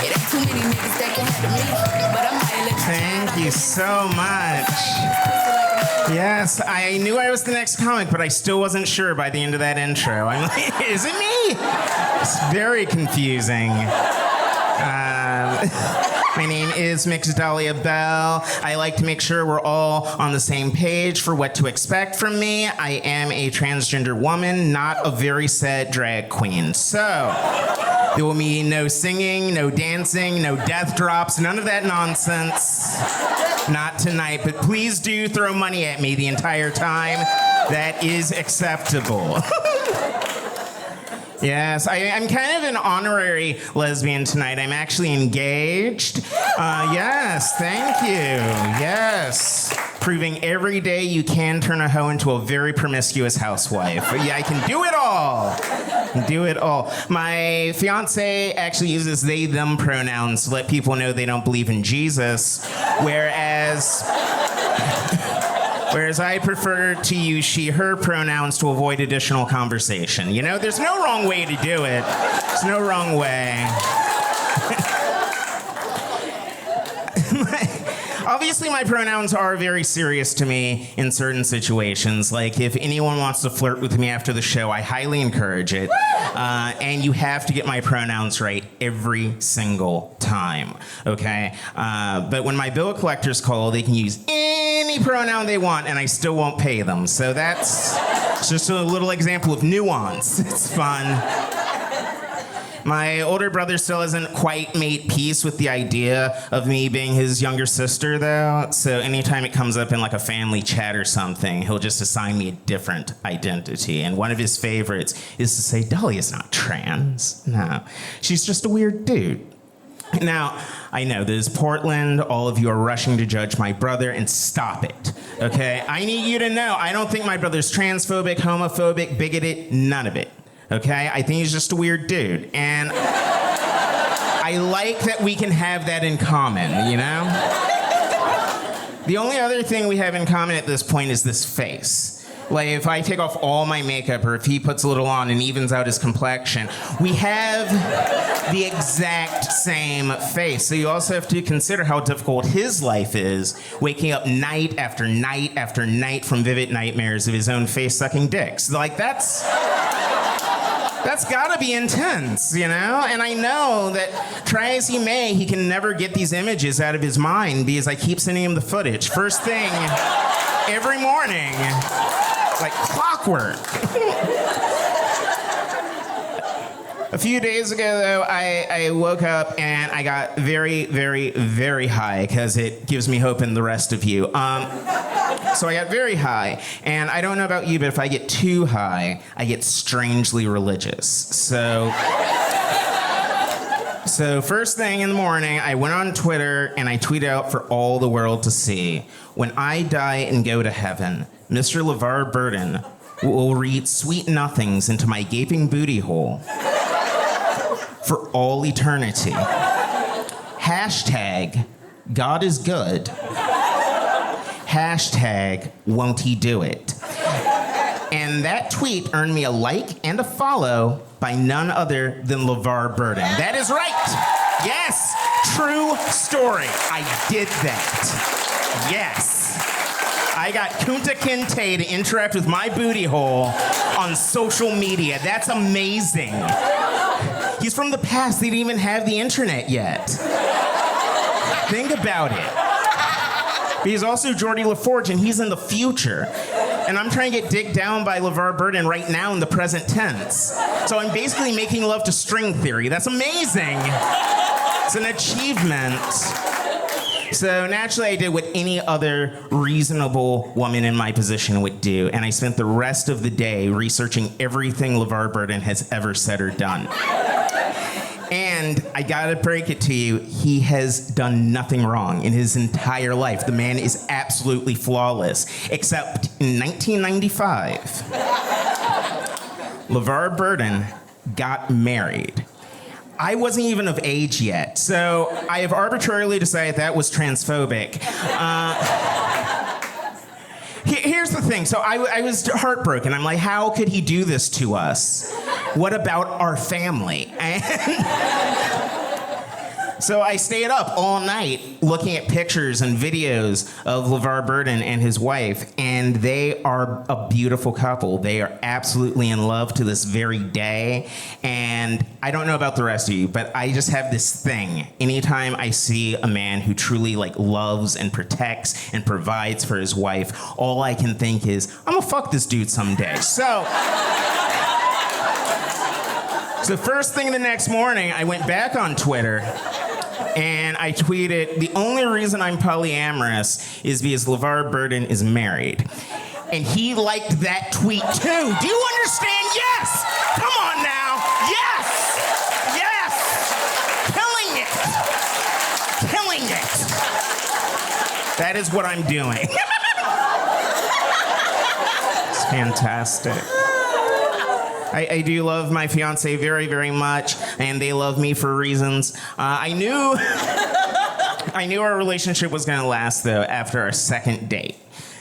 It ain't too many niggas that can handle me, but I might let you. Thank you so much. Yes, I knew I was the next comic, but I still wasn't sure by the end of that intro. I'm like, is it me? It's very confusing. My name is Mixedalia Bell. I like to make sure we're all on the same page for what to expect from me. I am a transgender woman, not a very sad drag queen. So, there will be no singing, no dancing, no death drops, none of that nonsense. Not tonight, but please do throw money at me the entire time. That is acceptable. Yes, I'm kind of an honorary lesbian tonight. I'm actually engaged. Yes, thank you. Yes. Proving every day you can turn a hoe into a very promiscuous housewife. Yeah, I can do it all. Do it all. My fiance actually uses they, them pronouns to let people know they don't believe in Jesus, whereas I prefer to use she, her pronouns to avoid additional conversation. You know, there's no wrong way to do it. There's no wrong way. Obviously, my pronouns are very serious to me in certain situations. Like, if anyone wants to flirt with me after the show, I highly encourage it. And you have to get my pronouns right every single time, okay? But when my bill collectors call, they can use any pronoun they want, and I still won't pay them. So that's just a little example of nuance. It's fun. My older brother still hasn't quite made peace with the idea of me being his younger sister, though. So anytime it comes up in like a family chat or something, he'll just assign me a different identity. And one of his favorites is to say, Dahlia's not trans. No, she's just a weird dude. Now, I know this is Portland. All of you are rushing to judge my brother, and stop it, okay? I need you to know I don't think my brother's transphobic, homophobic, bigoted, none of it. Okay, I think he's just a weird dude. And I like that we can have that in common, you know? The only other thing we have in common at this point is this face. Like, if I take off all my makeup, or if he puts a little on and evens out his complexion, we have the exact same face. So you also have to consider how difficult his life is, waking up night after night after night from vivid nightmares of his own face sucking dicks. Like, that's gotta be intense, you know? And I know that, try as he may, he can never get these images out of his mind because I keep sending him the footage. First thing, every morning, like clockwork. A few days ago, though, I woke up and I got very, very, very high because it gives me hope in the rest of you. So I got very high, and I don't know about you, but if I get too high, I get strangely religious. So first thing in the morning, I went on Twitter and I tweeted out for all the world to see, when I die and go to heaven, Mr. LeVar Burton will read sweet nothings into my gaping booty hole for all eternity. Hashtag, God is good. Hashtag, won't he do it? And that tweet earned me a like and a follow by none other than LeVar Burton. That is right. Yes, true story. I did that. Yes. I got Kunta Kinte to interact with my booty hole on social media. That's amazing. He's from the past. They didn't even have the internet yet. Think about it. But he's also Geordie LaForge, and he's in the future. And I'm trying to get digged down by LeVar Burton right now in the present tense. So I'm basically making love to string theory. That's amazing. It's an achievement. So naturally, I did what any other reasonable woman in my position would do, and I spent the rest of the day researching everything LeVar Burton has ever said or done. And I gotta break it to you, he has done nothing wrong in his entire life. The man is absolutely flawless, except in 1995, LeVar Burton got married. I wasn't even of age yet, so I have arbitrarily decided that was transphobic. Here's the thing. So I was heartbroken. I'm like, how could he do this to us? What about our family? And So I stayed up all night looking at pictures and videos of LeVar Burton and his wife, and they are a beautiful couple. They are absolutely in love to this very day, and I don't know about the rest of you, but I just have this thing. Anytime I see a man who truly loves and protects and provides for his wife, all I can think is, I'm gonna fuck this dude someday. So first thing the next morning, I went back on Twitter and I tweeted, the only reason I'm polyamorous is because LeVar Burton is married. And he liked that tweet too. Do you understand? Yes! Come on now! Yes! Yes! Killing it! Killing it! That is what I'm doing. It's fantastic. I do love my fiance very, very much, and they love me for reasons. I knew our relationship was going to last, though, after our second date.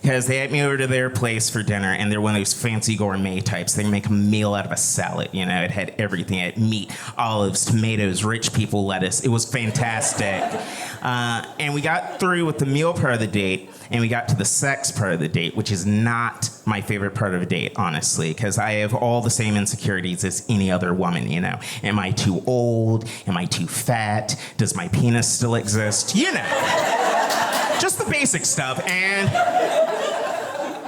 Because they had me over to their place for dinner, and they're one of those fancy gourmet types. They make a meal out of a salad. You know, it had everything. It had meat, olives, tomatoes, rich people lettuce. It was fantastic. And we got through with the meal part of the date, and we got to the sex part of the date, which is not my favorite part of a date, honestly, because I have all the same insecurities as any other woman, you know. Am I too old? Am I too fat? Does my penis still exist? You know. Just the basic stuff. And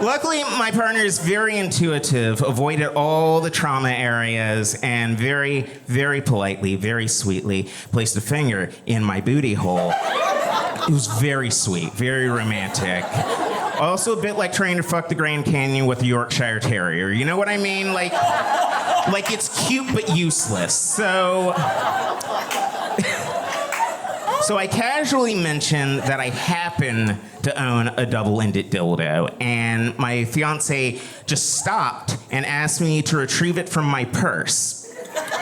luckily, my partner is very intuitive, avoided all the trauma areas, and very, very politely, very sweetly placed a finger in my booty hole. It was very sweet, very romantic. Also a bit like trying to fuck the Grand Canyon with a Yorkshire Terrier. You know what I mean? Like it's cute but useless. So I casually mentioned that I happen to own a double-ended dildo, and my fiance just stopped and asked me to retrieve it from my purse,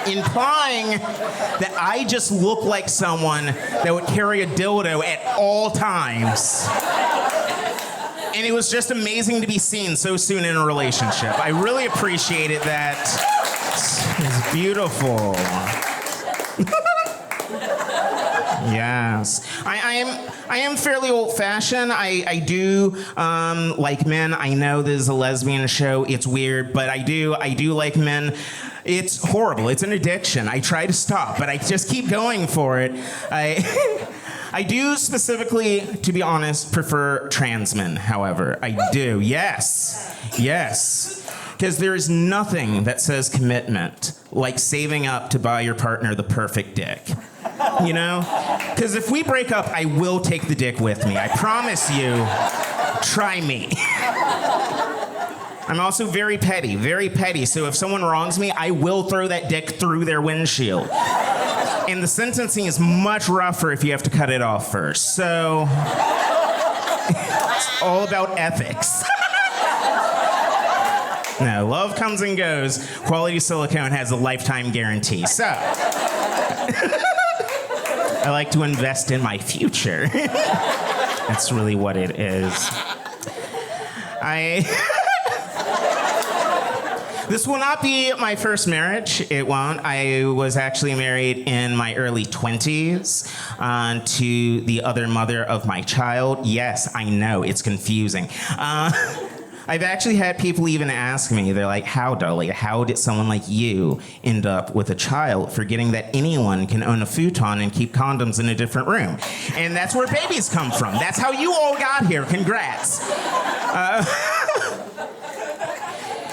implying that I just look like someone that would carry a dildo at all times. And it was just amazing to be seen so soon in a relationship. I really appreciated that. It's beautiful. Yes. I am fairly old-fashioned. I do like men. I know this is a lesbian show. It's weird, but I do like men. It's horrible. It's an addiction. I try to stop, but I just keep going for it. I do specifically, to be honest, prefer trans men, however. I do. Yes. Yes. Because there is nothing that says commitment like saving up to buy your partner the perfect dick. You know? Because if we break up, I will take the dick with me. I promise you. Try me. I'm also very petty, very petty. So if someone wrongs me, I will throw that dick through their windshield. And the sentencing is much rougher if you have to cut it off first. So it's all about ethics. No, love comes and goes. Quality silicone has a lifetime guarantee. So I like to invest in my future. That's really what it is. This will not be my first marriage. It won't. I was actually married in my early 20s to the other mother of my child. Yes, I know, it's confusing. I've actually had people even ask me, they're like, how did someone like you end up with a child, forgetting that anyone can own a futon and keep condoms in a different room? And that's where babies come from. That's how you all got here. Congrats.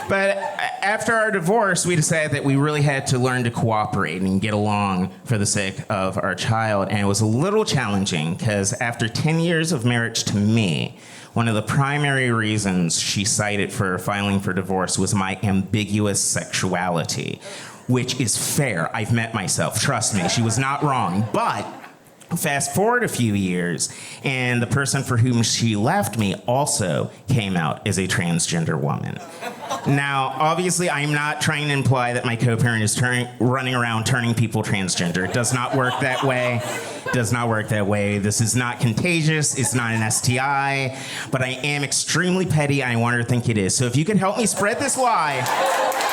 But after our divorce, we decided that we really had to learn to cooperate and get along for the sake of our child. And it was a little challenging because after 10 years of marriage to me, one of the primary reasons she cited for filing for divorce was my ambiguous sexuality, which is fair. I've met myself. Trust me, she was not wrong. But fast forward a few years, and the person for whom she left me also came out as a transgender woman. Now, obviously, I'm not trying to imply that my co-parent is running around turning people transgender. It does not work that way. It does not work that way. This is not contagious. It's not an STI. But I am extremely petty. I want her to think it is. So if you could help me spread this lie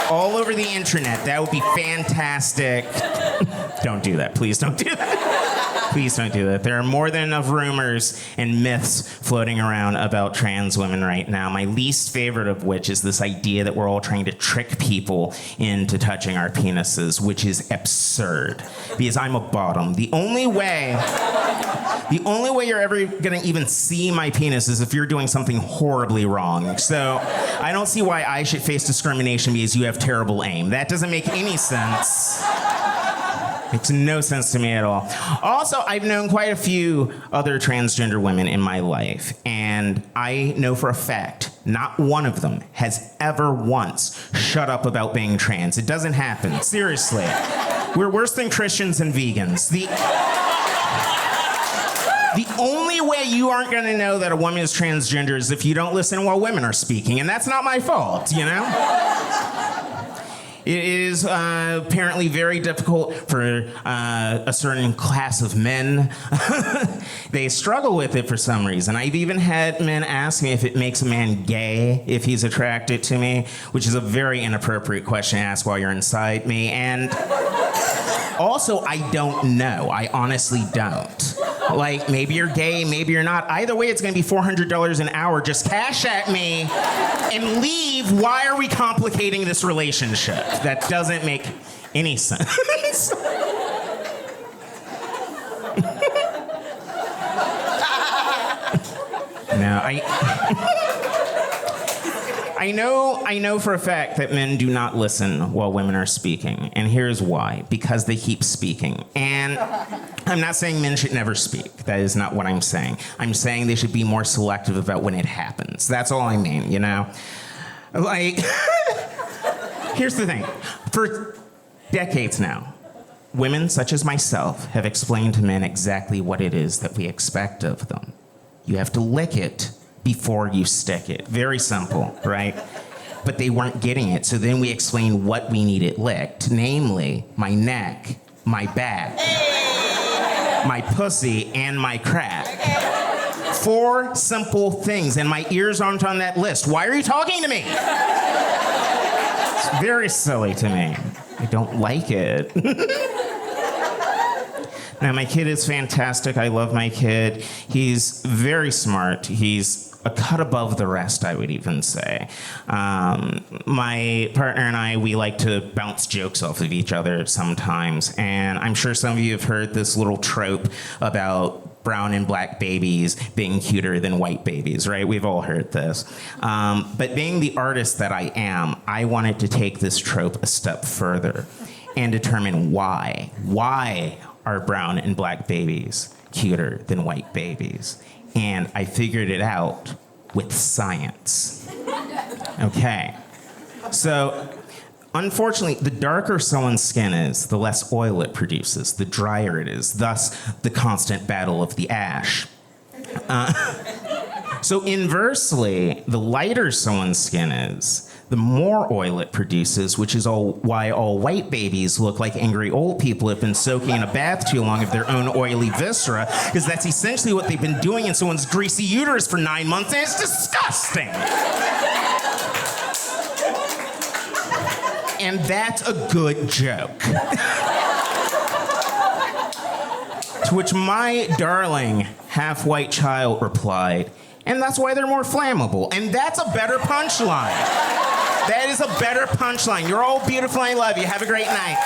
all over the internet, that would be fantastic. Don't do that. Please don't do that. Please don't do that. There are more than enough rumors and myths floating around about trans women right now. My least favorite of which is this idea that we're all trying to trick people into touching our penises, which is absurd. Because I'm a bottom. The only way you're ever gonna even see my penis is if you're doing something horribly wrong. So I don't see why I should face discrimination because you have terrible aim. That doesn't make any sense. Makes no sense to me at all. Also, I've known quite a few other transgender women in my life, and I know for a fact not one of them has ever once shut up about being trans. It doesn't happen. Seriously. We're worse than Christians and vegans. The only way you aren't going to know that a woman is transgender is if you don't listen while women are speaking, and that's not my fault, you know? It is apparently very difficult for a certain class of men. They struggle with it for some reason. I've even had men ask me if it makes a man gay if he's attracted to me, which is a very inappropriate question to ask while you're inside me. And also, I don't know. I honestly don't. Like, maybe you're gay, maybe you're not. Either way, it's going to be $400 an hour. Just cash at me and leave. Why are we complicating this relationship? That doesn't make any sense. No, I know for a fact that men do not listen while women are speaking, and here's why. Because they keep speaking. And I'm not saying men should never speak. That is not what I'm saying. I'm saying they should be more selective about when it happens. That's all I mean, you know? Like, here's the thing. For decades now, women such as myself have explained to men exactly what it is that we expect of them. You have to lick it before you stick it. Very simple, right? But they weren't getting it, so then we explained what we needed licked, namely my neck, my back, my pussy, and my crack. 4 simple things, and my ears aren't on that list. Why are you talking to me? It's very silly to me. I don't like it. Now, my kid is fantastic. I love my kid. He's very smart. He's a cut above the rest, I would even say. My partner and I, we like to bounce jokes off of each other sometimes. And I'm sure some of you have heard this little trope about brown and black babies being cuter than white babies, right? We've all heard this. But being the artist that I am, I wanted to take this trope a step further and determine why. Why are brown and black babies cuter than white babies? And I figured it out with science. Okay. So, unfortunately, the darker someone's skin is, the less oil it produces, the drier it is, thus the constant battle of the ash. So inversely, the lighter someone's skin is, the more oil it produces, which is why all white babies look like angry old people who have been soaking in a bath too long of their own oily viscera, because that's essentially what they've been doing in someone's greasy uterus for 9 months, and it's disgusting. And that's a good joke. To which my darling half-white child replied, and that's why they're more flammable. And that's a better punchline. That is a better punchline. You're all beautiful. I love you. Have a great night.